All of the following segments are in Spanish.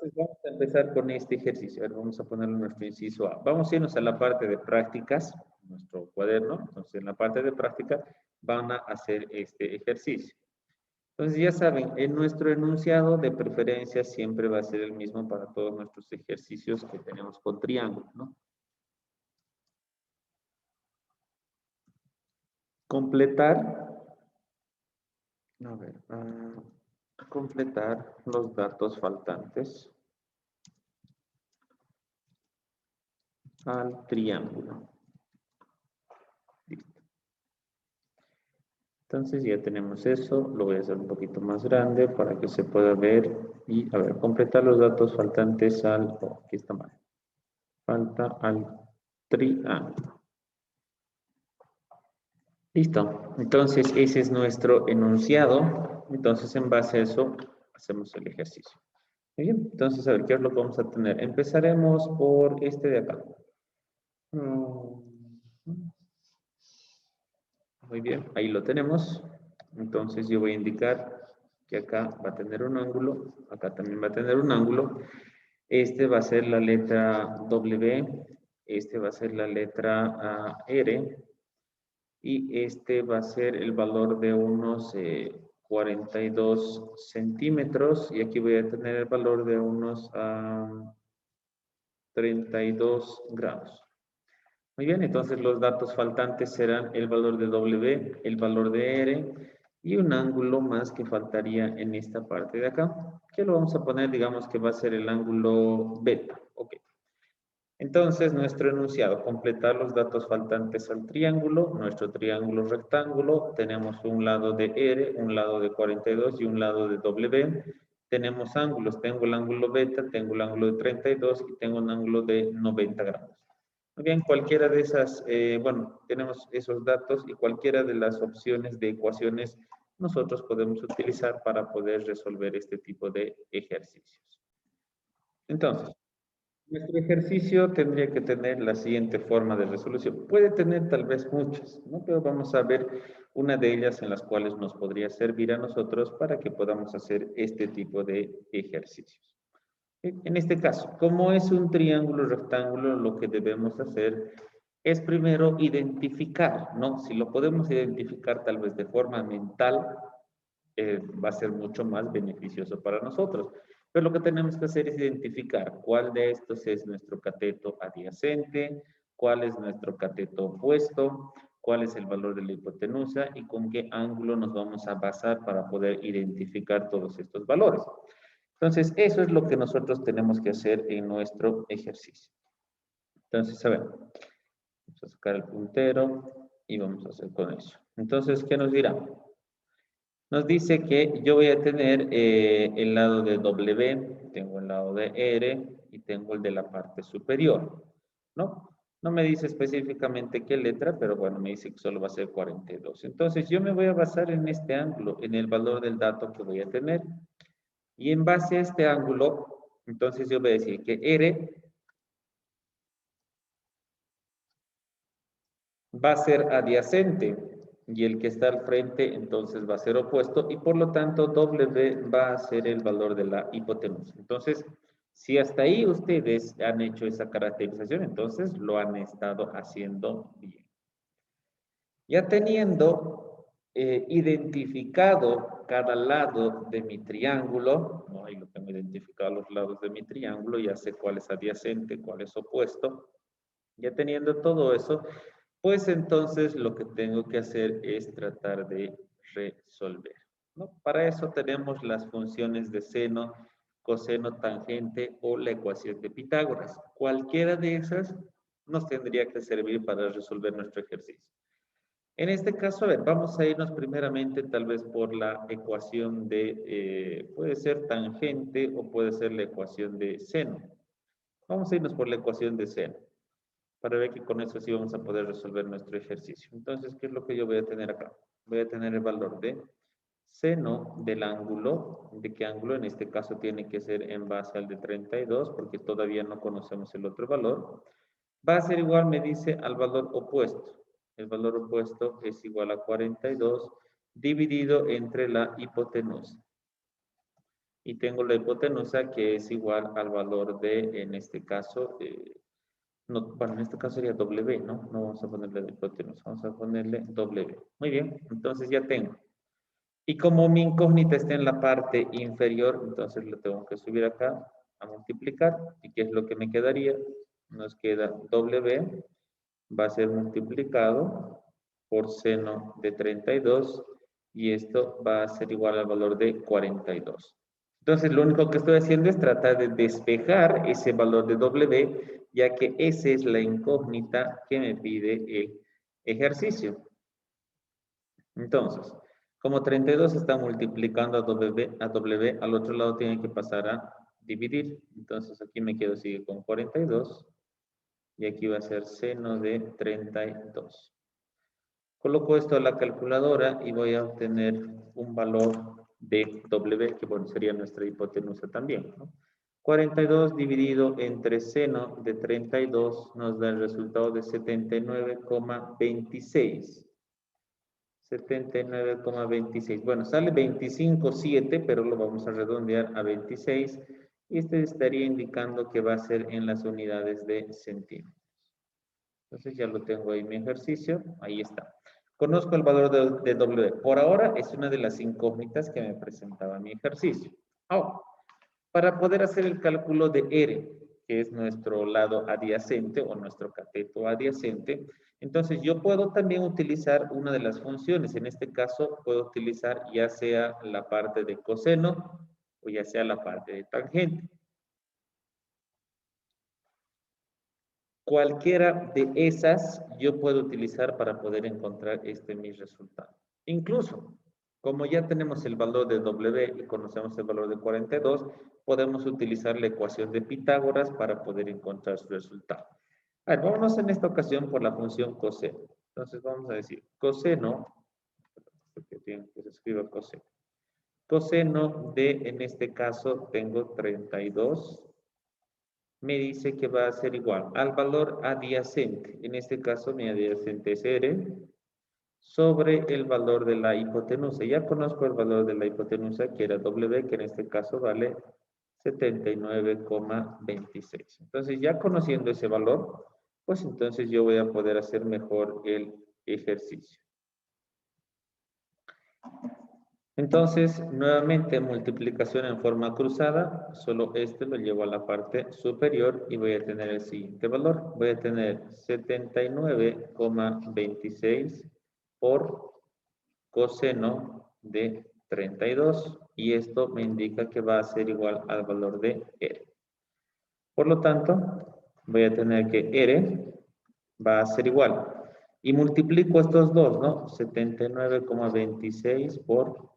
Entonces vamos a empezar con este ejercicio. A ver, vamos a ponerle nuestro inciso A. Vamos a irnos a la parte de prácticas, nuestro cuaderno. Entonces en la parte de práctica van a hacer este ejercicio. Entonces ya saben, en nuestro enunciado de preferencia siempre va a ser el mismo para todos nuestros ejercicios que tenemos con triángulo, ¿no? Completar, a ver, completar los datos faltantes al triángulo. Listo. Entonces ya tenemos eso, lo voy a hacer un poquito más grande para que se pueda ver y, a ver, completar los datos faltantes al, oh, aquí está mal, falta al triángulo. Listo, entonces ese es nuestro enunciado, entonces en base a eso hacemos el ejercicio. Muy bien, entonces a ver, ¿qué es lo que vamos a tener? Empezaremos por este de acá. Muy bien, ahí lo tenemos. Entonces yo voy a indicar que acá va a tener un ángulo, acá también va a tener un ángulo. Este va a ser la letra W, este va a ser la letra R y este va a ser el valor de unos 42 centímetros y aquí voy a tener el valor de unos 32 grados. Muy bien, entonces los datos faltantes serán el valor de W, el valor de R y un ángulo más que faltaría en esta parte de acá, que lo vamos a poner, digamos que va a ser el ángulo beta. Ok. Entonces, nuestro enunciado, completar los datos faltantes al triángulo, nuestro triángulo rectángulo, tenemos un lado de R, un lado de 42 y un lado de W. Tenemos ángulos, tengo el ángulo beta, tengo el ángulo de 32 y tengo un ángulo de 90 grados. Muy bien, cualquiera de esas, bueno, tenemos esos datos y cualquiera de las opciones de ecuaciones nosotros podemos utilizar para poder resolver este tipo de ejercicios. Entonces, nuestro ejercicio tendría que tener la siguiente forma de resolución. Puede tener tal vez muchas, ¿no? Pero vamos a ver una de ellas en las cuales nos podría servir a nosotros para que podamos hacer este tipo de ejercicios. En este caso, como es un triángulo rectángulo, lo que debemos hacer es primero identificar, ¿no? Si lo podemos identificar tal vez de forma mental, va a ser mucho más beneficioso para nosotros. Pero lo que tenemos que hacer es identificar cuál de estos es nuestro cateto adyacente, cuál es nuestro cateto opuesto, cuál es el valor de la hipotenusa y con qué ángulo nos vamos a basar para poder identificar todos estos valores. Entonces, eso es lo que nosotros tenemos que hacer en nuestro ejercicio. Entonces, a ver, vamos a sacar el puntero y vamos a hacer con eso. Entonces, ¿qué nos dirá? Nos dice que yo voy a tener el lado de W, tengo el lado de R y tengo el de la parte superior, ¿no? No me dice específicamente qué letra, pero bueno, me dice que solo va a ser 42. Entonces, yo me voy a basar en este ángulo, en el valor del dato que voy a tener. Y en base a este ángulo, entonces yo voy a decir que R va a ser adyacente y el que está al frente entonces va a ser opuesto y por lo tanto W va a ser el valor de la hipotenusa. Entonces, si hasta ahí ustedes han hecho esa caracterización, entonces lo han estado haciendo bien. Ya teniendo identificado cada lado de mi triángulo, ¿no? Ahí lo tengo identificado los lados de mi triángulo, ya sé cuál es adyacente, cuál es opuesto. Ya teniendo todo eso, pues entonces lo que tengo que hacer es tratar de resolver, ¿no? Para eso tenemos las funciones de seno, coseno, tangente o la ecuación de Pitágoras. Cualquiera de esas nos tendría que servir para resolver nuestro ejercicio. En este caso, a ver, vamos a irnos primeramente tal vez por la ecuación de, puede ser tangente o puede ser la ecuación de seno. Vamos a irnos por la ecuación de seno para ver que con eso sí vamos a poder resolver nuestro ejercicio. Entonces, ¿qué es lo que yo voy a tener acá? Voy a tener el valor de seno del ángulo. ¿De qué ángulo? En este caso tiene que ser en base al de 32 porque todavía no conocemos el otro valor. Va a ser igual, me dice, al valor opuesto. El valor opuesto es igual a 42 dividido entre la hipotenusa. y tengo la hipotenusa que es igual al valor de, en este caso, no, bueno, en este caso sería W, ¿no? No vamos a ponerle de hipotenusa, vamos a ponerle W. Muy bien, entonces ya tengo. Y como mi incógnita está en la parte inferior, entonces lo tengo que subir acá a multiplicar. ¿Y qué es lo que me quedaría? Nos queda W va a ser multiplicado por seno de 32 y esto va a ser igual al valor de 42. Entonces, lo único que estoy haciendo es tratar de despejar ese valor de W, ya que esa es la incógnita que me pide el ejercicio. Entonces, como 32 está multiplicando a W, al otro lado tiene que pasar a dividir. Entonces, aquí me quedo sigue con 42 y aquí va a ser seno de 32. Coloco esto a la calculadora y voy a obtener un valor de W, que bueno, sería nuestra hipotenusa también, ¿no? 42 dividido entre seno de 32 nos da el resultado de 79,26. 79,26. Bueno, sale 25,7, pero lo vamos a redondear a 26. Y este estaría indicando que va a ser en las unidades de centímetros. Entonces ya lo tengo ahí mi ejercicio. Ahí está. Conozco el valor de W. Por ahora es una de las incógnitas que me presentaba mi ejercicio. Ahora, para poder hacer el cálculo de R, que es nuestro lado adyacente o nuestro cateto adyacente, entonces yo puedo también utilizar una de las funciones. En este caso puedo utilizar ya sea la parte de coseno o ya sea la parte de tangente. Cualquiera de esas yo puedo utilizar para poder encontrar mi resultado. Incluso, como ya tenemos el valor de W y conocemos el valor de 42, podemos utilizar la ecuación de Pitágoras para poder encontrar su resultado. A ver, vámonos en esta ocasión por la función coseno. Entonces vamos a decir coseno, porque tiene que se escriba coseno. Coseno de, en este caso, tengo 32 me dice que va a ser igual al valor adyacente. En este caso, mi adyacente es R sobre el valor de la hipotenusa. Ya conozco el valor de la hipotenusa, que era W, que en este caso vale 79,26. Entonces, ya conociendo ese valor, pues entonces yo voy a poder hacer mejor el ejercicio. Entonces, nuevamente multiplicación en forma cruzada, solo este lo llevo a la parte superior y voy a tener el siguiente valor. Voy a tener 79,26 por coseno de 32 y esto me indica que va a ser igual al valor de R. Por lo tanto, voy a tener que R va a ser igual. Y multiplico estos dos, ¿no? 79,26 por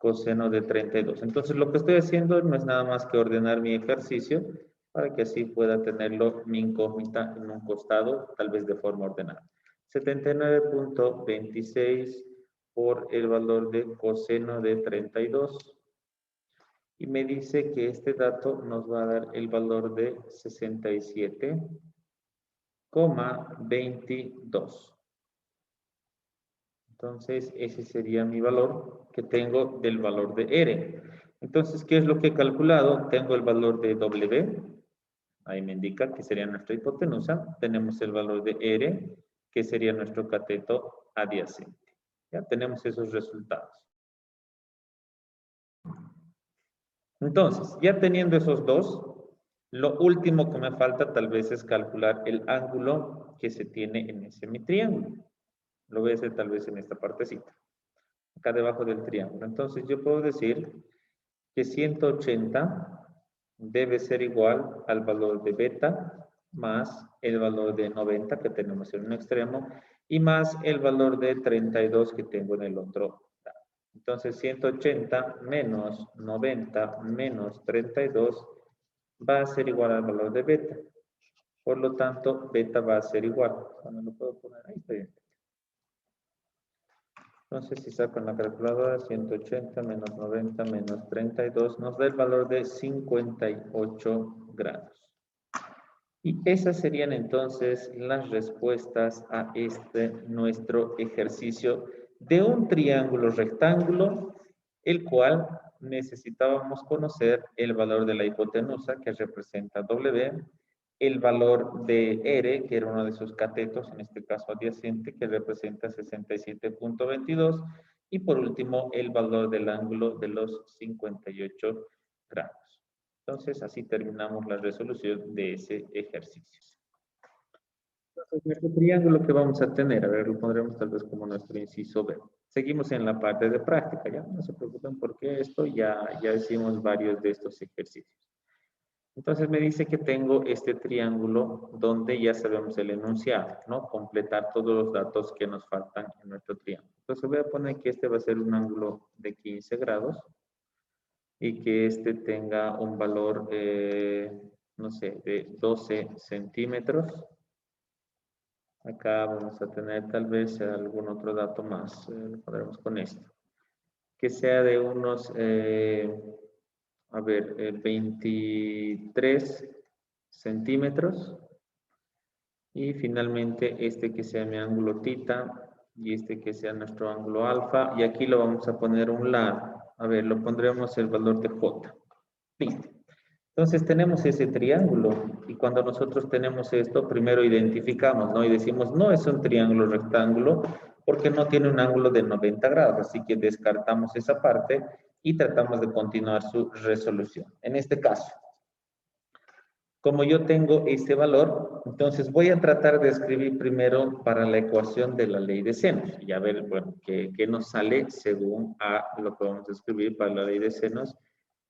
coseno de 32. Entonces, lo que estoy haciendo no es nada más que ordenar mi ejercicio para que así pueda tenerlo mi incógnita en un costado, tal vez de forma ordenada. 79,26 por el valor de coseno de 32. Y me dice que este dato nos va a dar el valor de 67,22. Entonces, ese sería mi valor que tengo del valor de R. Entonces, ¿qué es lo que he calculado? Tengo el valor de W, ahí me indica que sería nuestra hipotenusa. Tenemos el valor de R, que sería nuestro cateto adyacente. Ya tenemos esos resultados. Entonces, ya teniendo esos dos, lo último que me falta tal vez es calcular el ángulo que se tiene en ese mi triángulo. Lo voy a hacer tal vez en esta partecita, acá debajo del triángulo. Entonces yo puedo decir que 180 debe ser igual al valor de beta más el valor de 90 que tenemos en un extremo y más el valor de 32 que tengo en el otro lado. Entonces 180 menos 90 menos 32 va a ser igual al valor de beta. Por lo tanto, beta va a ser igual. Bueno, lo puedo poner ahí, está bien. Entonces, si saco en la calculadora 180 menos 90 menos 32, nos da el valor de 58 grados. Y esas serían entonces las respuestas a nuestro ejercicio de un triángulo rectángulo, el cual necesitábamos conocer el valor de la hipotenusa, que representa W, el valor de R, que era uno de sus catetos, en este caso adyacente, que representa 67.22, y por último, el valor del ángulo de los 58 grados. Entonces, así terminamos la resolución de ese ejercicio. Entonces, nuestro triángulo que vamos a tener, a ver, lo pondremos tal vez como nuestro inciso B. Seguimos en la parte de práctica, ya no se preocupen porque esto ya hicimos varios de estos ejercicios. Entonces me dice que tengo este triángulo donde ya sabemos el enunciado, ¿no? Completar todos los datos que nos faltan en nuestro triángulo. Entonces voy a poner que este va a ser un ángulo de 15 grados y que este tenga un valor, no sé, de 12 centímetros. Acá vamos a tener tal vez algún otro dato más, lo pondremos con esto. Que sea de unos, a ver, 23 centímetros. Y finalmente este que sea mi ángulo tita y este que sea nuestro ángulo alfa. Y aquí lo vamos a poner a un lado. A ver, lo pondremos el valor de J. Listo. Entonces tenemos ese triángulo y cuando nosotros tenemos esto, primero identificamos, ¿no? Y decimos, no es un triángulo rectángulo porque no tiene un ángulo de 90 grados, así que descartamos esa parte y tratamos de continuar su resolución. En este caso, como yo tengo este valor, entonces voy a tratar de escribir primero para la ecuación de la ley de senos y a ver, bueno, qué nos sale según a lo que vamos a escribir para la ley de senos.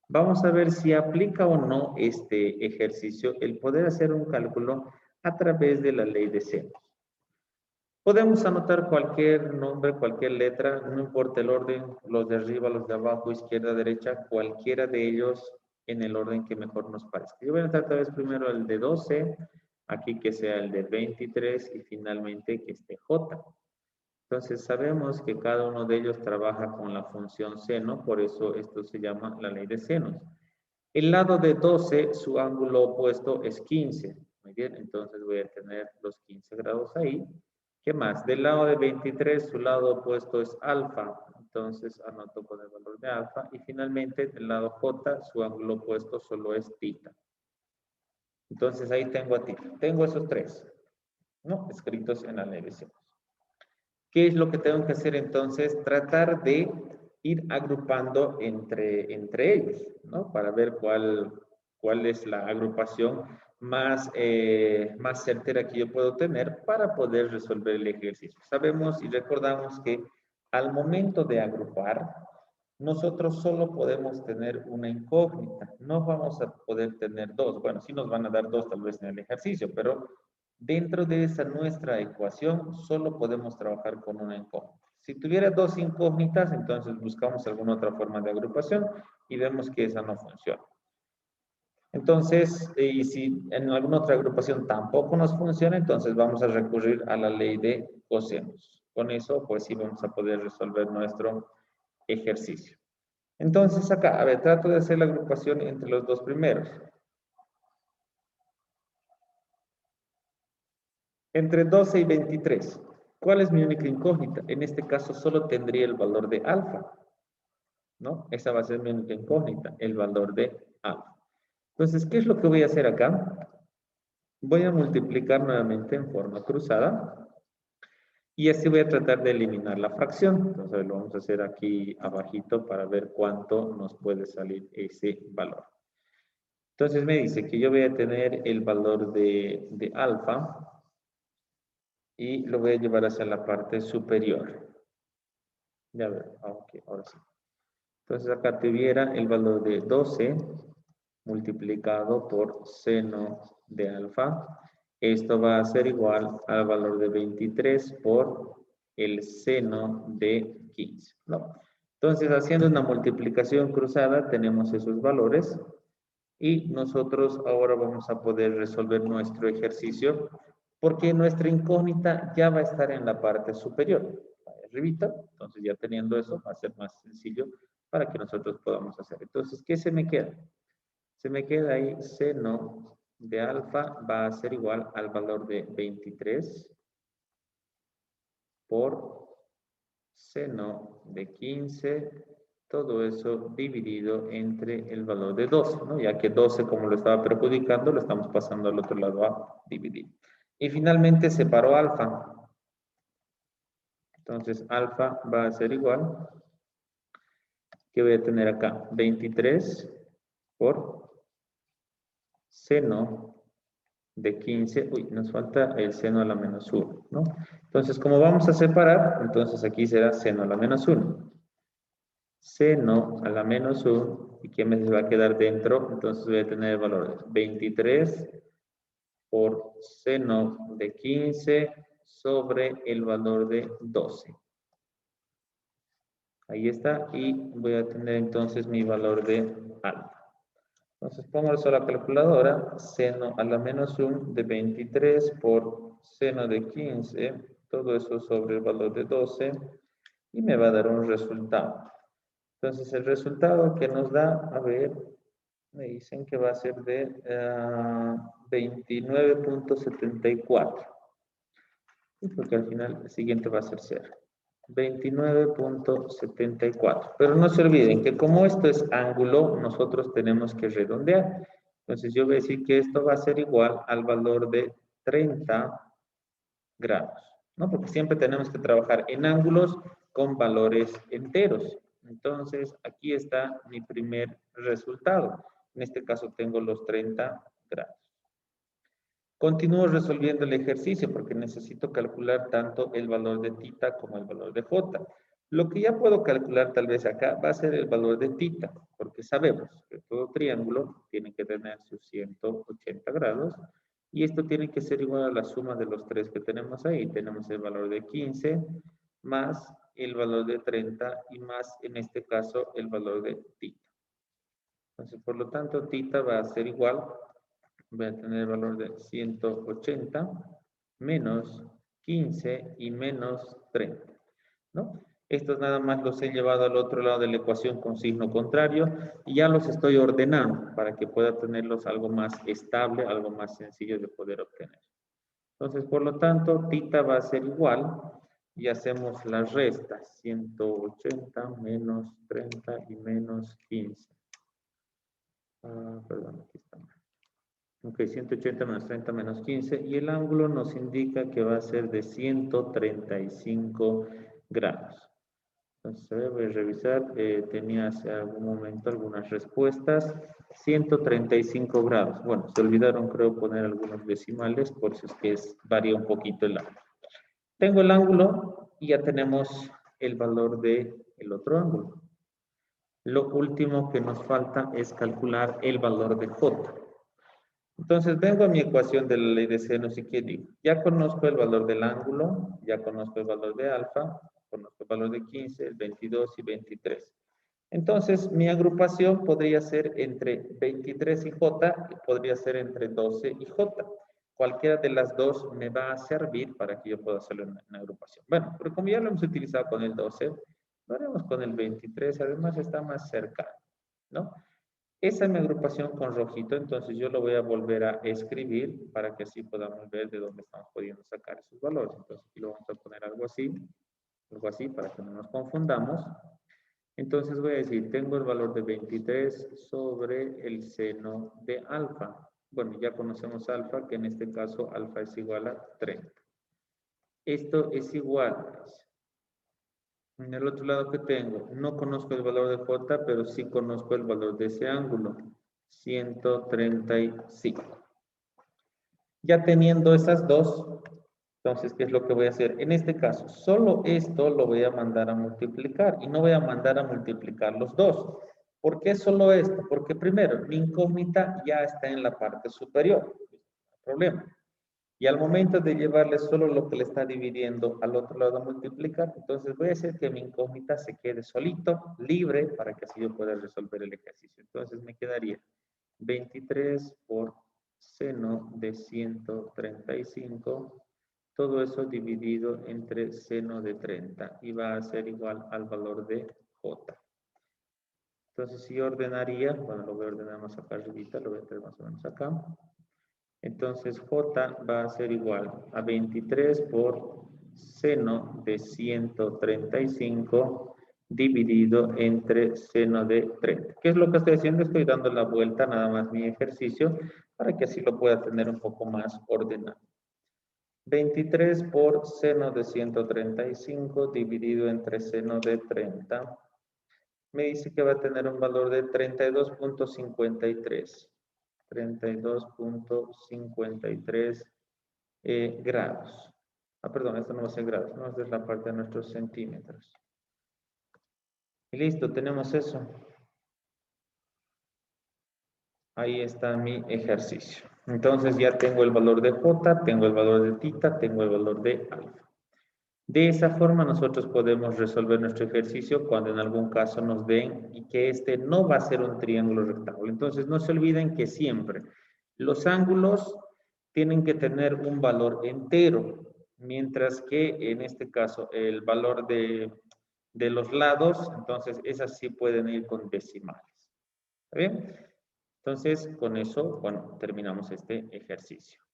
Vamos a ver si aplica o no este ejercicio el poder hacer un cálculo a través de la ley de senos. Podemos anotar cualquier nombre, cualquier letra, no importa el orden, los de arriba, los de abajo, izquierda, derecha, cualquiera de ellos en el orden que mejor nos parezca. Yo voy a anotar tal vez primero el de 12, aquí que sea el de 23 y finalmente que esté J. Entonces sabemos que cada uno de ellos trabaja con la función seno, por eso esto se llama la ley de senos. El lado de 12, su ángulo opuesto es 15. Muy bien, entonces voy a tener los 15 grados ahí. ¿Qué más? Del lado de 23, su lado opuesto es alfa. Entonces anoto con el valor de alfa. Y finalmente, del lado J, su ángulo opuesto solo es tita. Entonces ahí tengo a tita. Tengo esos tres, ¿no? Escritos en la ley de senos. ¿Qué es lo que tengo que hacer entonces? Tratar de ir agrupando entre ellos, ¿no? Para ver cuál es la agrupación más certera que yo puedo tener para poder resolver el ejercicio. Sabemos y recordamos que al momento de agrupar, nosotros solo podemos tener una incógnita. No vamos a poder tener dos. Bueno, sí nos van a dar dos tal vez en el ejercicio, pero dentro de esa nuestra ecuación solo podemos trabajar con una incógnita. Si tuviera dos incógnitas, entonces buscamos alguna otra forma de agrupación y vemos que esa no funciona. Entonces, y si en alguna otra agrupación tampoco nos funciona, entonces vamos a recurrir a la ley de cosenos. Con eso, pues sí vamos a poder resolver nuestro ejercicio. Entonces acá, a ver, trato de hacer la agrupación entre los dos primeros. Entre 12 y 23. ¿Cuál es mi única incógnita? En este caso solo tendría el valor de alfa, ¿no? Esa va a ser mi única incógnita, el valor de alfa. Entonces, ¿qué es lo que voy a hacer acá? Voy a multiplicar nuevamente en forma cruzada y así voy a tratar de eliminar la fracción. Entonces, lo vamos a hacer aquí abajito para ver cuánto nos puede salir ese valor. Entonces, me dice que yo voy a tener el valor de alfa y lo voy a llevar hacia la parte superior. Ya ver, ok, ahora sí. Entonces acá tuviera el valor de 12 multiplicado por seno de alfa. Esto va a ser igual al valor de 23 por el seno de 15, ¿no? Entonces, haciendo una multiplicación cruzada, tenemos esos valores y nosotros ahora vamos a poder resolver nuestro ejercicio porque nuestra incógnita ya va a estar en la parte superior, arribita. Entonces, ya teniendo eso, va a ser más sencillo para que nosotros podamos hacer. Entonces, ¿qué se me queda? Se me queda ahí seno de alfa va a ser igual al valor de 23 por seno de 15, todo eso dividido entre el valor de 12, ¿no? Ya que 12, como lo estaba perjudicando, lo estamos pasando al otro lado a dividir. Y finalmente separó alfa. Entonces, alfa va a ser igual, ¿qué voy a tener acá? 23 por seno de 15. Uy, nos falta el seno a la menos 1, ¿no? Entonces, como vamos a separar, entonces aquí será seno a la menos 1. Seno a la menos 1, ¿y qué me va a quedar dentro? Entonces voy a tener el valor de 23 por seno de 15 sobre el valor de 12. Ahí está, y voy a tener entonces mi valor de alfa. Entonces pongo eso a la calculadora, seno a la menos 1 de 23 por seno de 15, todo eso sobre el valor de 12, y me va a dar un resultado. Entonces el resultado que nos da, a ver, me dicen que va a ser de 29.74. Porque al final el siguiente va a ser 0. 29.74. Pero no se olviden que como esto es ángulo, nosotros tenemos que redondear. Entonces yo voy a decir que esto va a ser igual al valor de 30 grados, ¿no? Porque siempre tenemos que trabajar en ángulos con valores enteros. Entonces aquí está mi primer resultado. En este caso tengo los 30 grados. Continúo resolviendo el ejercicio porque necesito calcular tanto el valor de θ como el valor de j. Lo que ya puedo calcular tal vez acá va a ser el valor de θ, porque sabemos que todo triángulo tiene que tener sus 180 grados y esto tiene que ser igual a la suma de los tres que tenemos ahí. Tenemos el valor de 15 más el valor de 30 y más, en este caso, el valor de θ. Entonces, por lo tanto, θ va a ser igual, voy a tener el valor de 180 menos 15 y menos 30, ¿no? Estos nada más los he llevado al otro lado de la ecuación con signo contrario y ya los estoy ordenando para que pueda tenerlos algo más estable, algo más sencillo de poder obtener. Entonces, por lo tanto, θ va a ser igual y hacemos las restas, 180 menos 30 y menos 15. Perdón, aquí está. Ok, 180 menos 30 menos 15 y el ángulo nos indica que va a ser de 135 grados. Entonces voy a revisar, tenía hace algún momento algunas respuestas. 135 grados. Bueno, se olvidaron creo poner algunos decimales por si es que varía un poquito el ángulo. Tengo el ángulo y ya tenemos el valor del otro ángulo. Lo último que nos falta es calcular el valor de J. Entonces vengo a mi ecuación de la ley de senos y ¿qué digo? Ya conozco el valor del ángulo, ya conozco el valor de alfa, conozco el valor de 15, el 22 y 23. Entonces mi agrupación podría ser entre 23 y J, y podría ser entre 12 y J. Cualquiera de las dos me va a servir para que yo pueda hacerlo en agrupación. Bueno, pero como ya lo hemos utilizado con el 12, lo haremos con el 23, además está más cercano, ¿no? Esa es mi agrupación con rojito, entonces yo lo voy a volver a escribir para que así podamos ver de dónde estamos pudiendo sacar esos valores. Entonces aquí lo vamos a poner algo así para que no nos confundamos. Entonces voy a decir, tengo el valor de 23 sobre el seno de alfa. Bueno, ya conocemos alfa, que en este caso alfa es igual a 30. Esto es igual. En el otro lado que tengo, no conozco el valor de J, pero sí conozco el valor de ese ángulo, 135. Ya teniendo esas dos, entonces, ¿qué es lo que voy a hacer? En este caso, solo esto lo voy a mandar a multiplicar y no voy a mandar a multiplicar los dos. ¿Por qué solo esto? Porque primero, mi incógnita ya está en la parte superior. No hay problema. Y al momento de llevarle solo lo que le está dividiendo al otro lado a multiplicar, entonces voy a hacer que mi incógnita se quede solito, libre, para que así yo pueda resolver el ejercicio. Entonces me quedaría 23 por seno de 135, todo eso dividido entre seno de 30 y va a ser igual al valor de J. Entonces si yo ordenaría, bueno, lo voy a ordenar más acá arribita, lo voy a tener más o menos acá. Entonces J va a ser igual a 23 por seno de 135 dividido entre seno de 30. ¿Qué es lo que estoy haciendo? Estoy dando la vuelta nada más mi ejercicio para que así lo pueda tener un poco más ordenado. 23 por seno de 135 dividido entre seno de 30. Me dice que va a tener un valor de 32.53. 32.53 grados. Ah, perdón, esto no va a ser grados, no, esta es la parte de nuestros centímetros. Y listo, tenemos eso. Ahí está mi ejercicio. Entonces ya tengo el valor de J, tengo el valor de tita, tengo el valor de alfa. De esa forma nosotros podemos resolver nuestro ejercicio cuando en algún caso nos den y que este no va a ser un triángulo rectángulo. Entonces no se olviden que siempre los ángulos tienen que tener un valor entero, mientras que en este caso el valor de los lados, entonces esas sí pueden ir con decimales. ¿Está bien? Entonces con eso, bueno, terminamos este ejercicio.